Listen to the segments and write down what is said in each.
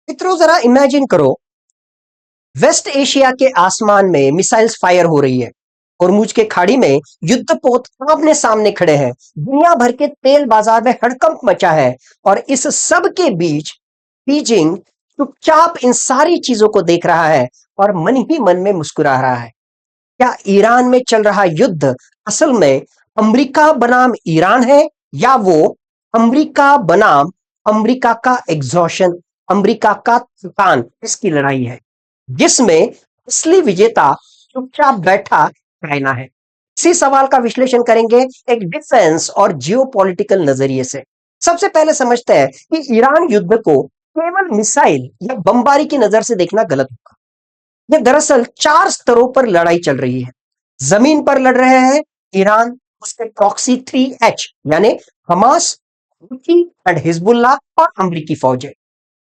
मित्रों जरा इमेजिन करो, वेस्ट एशिया के आसमान में मिसाइल्स फायर हो रही है। होर्मुज के खाड़ी में युद्धपोत आमने सामने खड़े हैं। दुनिया भर के तेल बाजार में हड़कंप मचा है। और इस सब के बीच बीजिंग चुपचाप इन सारी चीजों को देख रहा है और मन ही मन में मुस्कुरा रहा है। क्या ईरान में चल रहा युद्ध असल में अमेरिका बनाम ईरान है, या वो अमेरिका बनाम अमेरिका का एग्जॉशन, अमेरिका का थकान, इसकी लड़ाई है, जिसमें असली विजेता चुपचाप बैठा चाइना है? इसी सवाल का विश्लेषण करेंगे एक डिफेंस और जियोपॉलिटिकल नजरिए से। सबसे पहले समझते हैं कि ईरान युद्ध को केवल मिसाइल या बमबारी की नजर से देखना गलत होगा। ये दरअसल 4 स्तरों पर लड़ाई चल रही है। जमीन पर लड़ रहे हैं ईरान, उसके प्रॉक्सी 3H यानी हमास, हुती एंड हिजबुल्लाह और अमरीकी फौजें।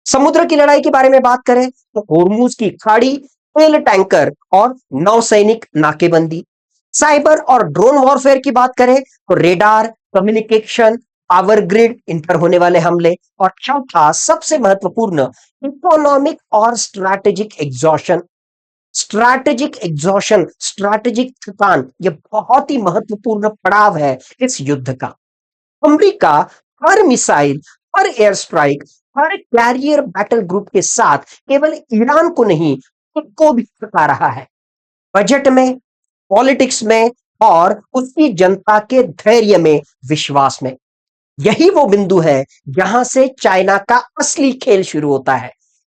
समुद्र की लड़ाई के बारे में बात करें तो होर्मुज की खाड़ी, तेल टैंकर और नौसैनिक नाकेबंदी। साइबर और ड्रोन वॉरफेयर की बात करें तो रेडार, कम्युनिकेशन, पावर ग्रिड, इन पर होने वाले हमले। और चौथा सबसे महत्वपूर्ण, इकोनॉमिक और स्ट्रैटेजिक एग्जॉशन। स्ट्रैटेजिक थकान, यह बहुत ही महत्वपूर्ण पड़ाव है इस युद्ध का। अमेरिका हर मिसाइल, हर एयर स्ट्राइक, हर कैरियर बैटल ग्रुप के साथ केवल ईरान को नहीं, खुद को भी थका रहा है। बजट में, पॉलिटिक्स में और उसकी जनता के धैर्य में, विश्वास में। यही वो बिंदु है जहां से चाइना का असली खेल शुरू होता है।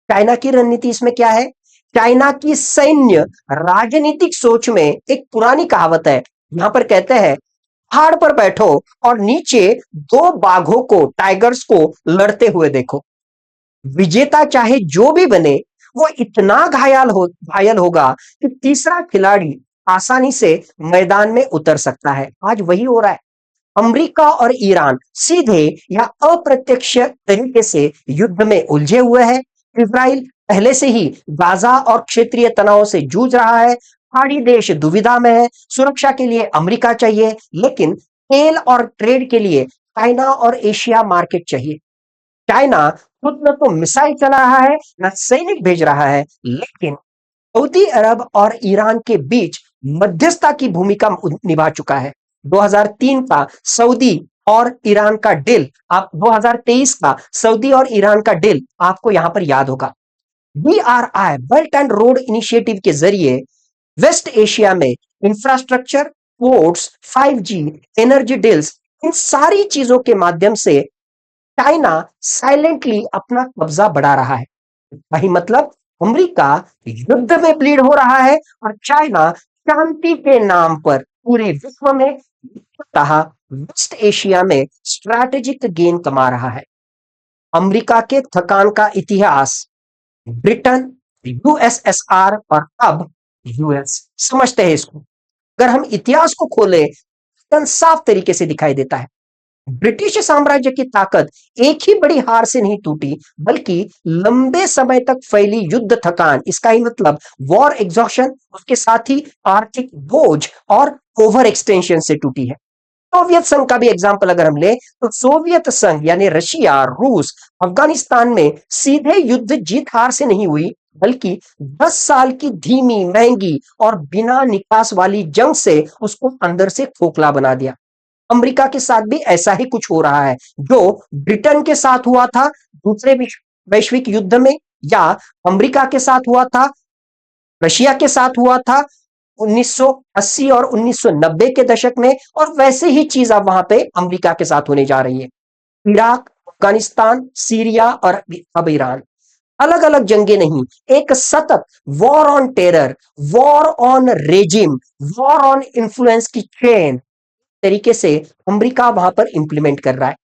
चाइना की रणनीति इसमें क्या है? चाइना की सैन्य राजनीतिक सोच में एक पुरानी कहावत है। यहां पर कहते हैं, पहाड़ पर बैठो और नीचे 2 बाघों को, टाइगर्स को लड़ते हुए देखो। विजेता चाहे जो भी बने, वो इतना घायल होगा कि तीसरा खिलाड़ी आसानी से मैदान में उतर सकता है। आज वही हो रहा है। अमेरिका और ईरान सीधे या अप्रत्यक्ष तरीके से युद्ध में उलझे हुए हैं। इजराइल पहले से ही गाजा और क्षेत्रीय तनाव से जूझ रहा है। पहाड़ी देश दुविधा में है। सुरक्षा के लिए अमेरिका चाहिए, लेकिन तेल और ट्रेड के लिए चाइना और एशिया मार्केट चाहिए। चाइना खुद न तो मिसाइल चला रहा है, न सैनिक भेज रहा है, लेकिन सऊदी अरब और ईरान के बीच मध्यस्थता की भूमिका निभा चुका है। 2003 का सऊदी और ईरान का डील, आप 2023 का सऊदी और ईरान का डील आपको यहां पर याद होगा। BRI, belt and road initiative के जरिए वेस्ट एशिया में infrastructure, ports, 5G, energy deals, इन सारी चीजों के माध्यम से चाइना साइलेंटली अपना कब्जा बढ़ा रहा है। वही मतलब, अमेरिका युद्ध में ब्लीड हो रहा है और चाइना शांति के नाम पर पूरे विश्व में, तथा वेस्ट एशिया में स्ट्रैटेजिक गेन कमा रहा है। अमेरिका के थकान का इतिहास ब्रिटेन, USSR और अब यूएस समझते हैं इसको। अगर हम इतिहास को खोलें तो साफ तरीके से दिखाई देता है। ब्रिटिश साम्राज्य की ताकत एक ही बड़ी हार से नहीं टूटी, बल्कि लंबे समय तक फैली युद्ध थकान, इसका ही मतलब वॉर एग्जॉशन, उसके साथ ही आर्थिक बोझ और ओवर एक्सटेंशन से टूटी है। सोवियत संघ का भी एग्जाम्पल अगर हम ले तो सोवियत संघ यानी रशिया, रूस, अफगानिस्तान में सीधे युद्ध जीत हार से नहीं हुई, बल्कि 10 साल की धीमी, महंगी और बिना निकास वाली जंग से उसको अंदर से खोखला बना दिया। अमेरिका के साथ भी ऐसा ही कुछ हो रहा है, जो ब्रिटेन के साथ हुआ था दूसरे वैश्विक युद्ध में, या अमेरिका के साथ हुआ था, रशिया के साथ हुआ था 1980 और 1990 के दशक में, और वैसे ही चीज अब वहां पे अमेरिका के साथ होने जा रही है। इराक, अफगानिस्तान, सीरिया और अब ईरान। अलग अलग जंगे नहीं, एक सतत war on terror, war on regime, war on influence की चेन तरीके से अमेरिका वहां पर इंप्लीमेंट कर रहा है।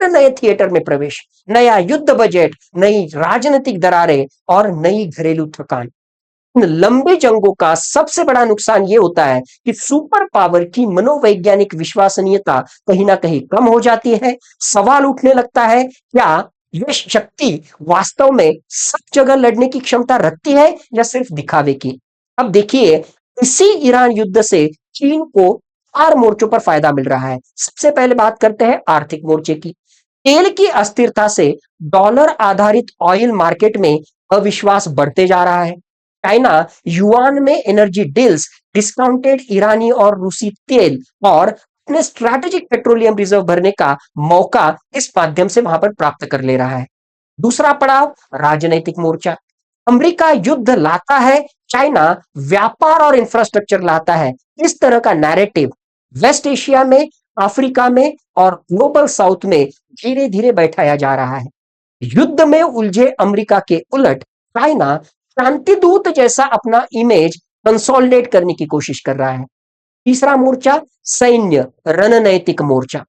नए थिएटर में प्रवेश, नया युद्ध बजट, नई राजनीतिक दरारें और नई घरेलू थकान। इन लंबी जंगों का सबसे बड़ा नुकसान यह होता है कि सुपर पावर की मनोवैज्ञानिक विश्वसनीयता कहीं ना कहीं कम हो जाती है। सवाल उठने लगता है, क्या यह शक्ति वास्तव में सब जगह लड़ने की क्षमता रखती है या सिर्फ दिखावे की? अब देखिए, इसी ईरान युद्ध से चीन को 4 मोर्चों पर फायदा मिल रहा है। सबसे पहले बात करते हैं आर्थिक मोर्चे की। तेल की अस्थिरता से डॉलर आधारित ऑयल मार्केट में अविश्वास बढ़ते जा रहा है। चाइना युआन में एनर्जी डील्स, डिस्काउंटेड ईरानी और रूसी तेल और अपने स्ट्रैटेजिक पेट्रोलियम रिजर्व भरने का मौका इस माध्यम से वहां पर प्राप्त कर ले रहा है। दूसरा पड़ाव राजनीतिक मोर्चा। अमेरिका युद्ध लाता है, चाइना व्यापार और इंफ्रास्ट्रक्चर लाता है। इस तरह का नैरेटिव वेस्ट एशिया में, अफ्रीका में और ग्लोबल साउथ में धीरे धीरे बैठाया जा रहा है। युद्ध में उलझे अमेरिका के उलट चाइना शांति दूत जैसा अपना इमेज कंसोलिडेट करने की कोशिश कर रहा है। तीसरा मोर्चा सैन्य रणनैतिक मोर्चा।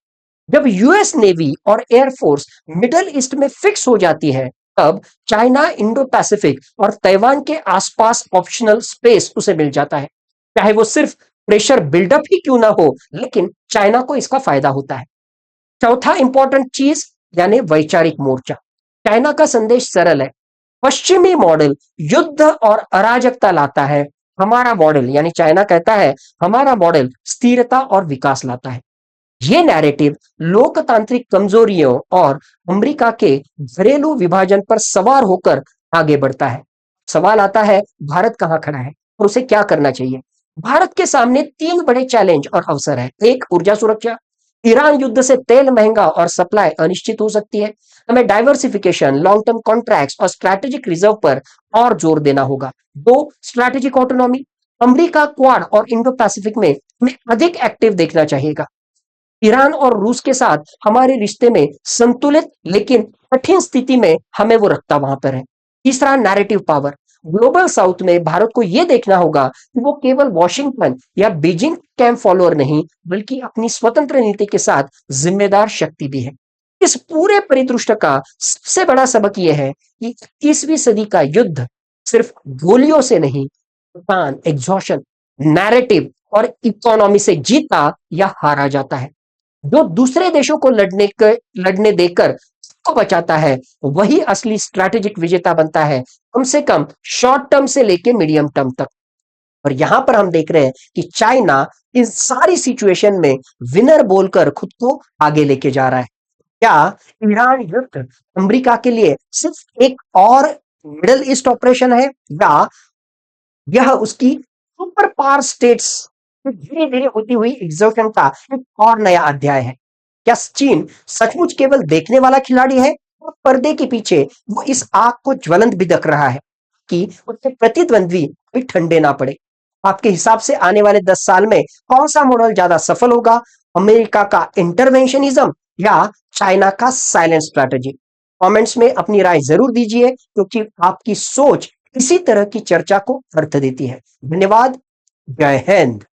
जब यूएस नेवी और एयरफोर्स मिडल ईस्ट में फिक्स हो जाती है, तब चाइना इंडो पैसिफिक और ताइवान के आसपास ऑप्शनल स्पेस उसे मिल जाता है। चाहे वो सिर्फ प्रेशर बिल्डअप ही क्यों ना हो, लेकिन चाइना को इसका फायदा होता है। चौथा इंपॉर्टेंट चीज यानी वैचारिक मोर्चा। चाइना का संदेश सरल है। पश्चिमी मॉडल युद्ध और अराजकता लाता है, हमारा मॉडल यानी चाइना कहता है हमारा मॉडल स्थिरता और विकास लाता है। ये नैरेटिव लोकतांत्रिक कमजोरियों और अमेरिका के घरेलू विभाजन पर सवार होकर आगे बढ़ता है। सवाल आता है भारत कहां खड़ा है और उसे क्या करना चाहिए। भारत के सामने तीन बड़े चैलेंज और अवसर है। एक, ऊर्जा सुरक्षा। ईरान युद्ध से तेल महंगा और सप्लाई अनिश्चित हो सकती है। हमें डाइवर्सिफिकेशन, लॉन्ग टर्म कॉन्ट्रैक्ट्स और स्ट्रैटेजिक रिजर्व पर और जोर देना होगा। दो, स्ट्रैटेजिक ऑटोनॉमी। अमेरिका, क्वाड और इंडो पैसिफिक में हमें अधिक एक्टिव देखना चाहिएगा। ईरान और रूस के साथ हमारे रिश्ते में संतुलित लेकिन कठिन स्थिति में हमें वो रखता वहां पर है। तीसरा, नैरेटिव पावर। ग्लोबल साउथ में भारत को यह देखना होगा कि वो केवल वॉशिंगटन या बीजिंग कैंप फॉलोअर नहीं, बल्कि अपनी स्वतंत्र नीति के साथ जिम्मेदार शक्ति भी है। इस पूरे परिदृश्य का सबसे बड़ा सबक यह है कि 21वीं सदी का युद्ध सिर्फ गोलियों से नहीं, तूफान, एग्जॉशन, नैरेटिव और इकोनॉमी से जीता या हारा जाता है। जो दूसरे देशों को लड़ने देकर सबको बचाता है, वही असली स्ट्रैटेजिक विजेता बनता है, कम से कम शॉर्ट टर्म से लेके मीडियम टर्म तक। और यहां पर हम देख रहे हैं कि चाइना इन सारी सिचुएशन में विनर बोलकर खुद को आगे लेके जा रहा है। क्या ईरान युद्ध अमेरिका के लिए सिर्फ एक और मिडल ईस्ट ऑपरेशन है, या यह उसकी सुपर पावर स्टेट्स धीरे धीरे होती हुई एग्जर्शन का एक और नया अध्याय है? क्या चीन सचमुच केवल देखने वाला खिलाड़ी है, और पर्दे के पीछे वो इस आग को ज्वलंत भी देख रहा है कि उसके प्रतिद्वंद्वी भी ठंडे ना पड़े? आपके हिसाब से आने वाले 10 साल में कौन सा मॉडल ज्यादा सफल होगा, अमेरिका का इंटरवेंशनिज्म या चाइना का साइलेंट स्ट्रैटेजी? कमेंट्स में अपनी राय जरूर दीजिए, क्योंकि आपकी सोच इसी तरह की चर्चा को अर्थ देती है। धन्यवाद। जय हिंद।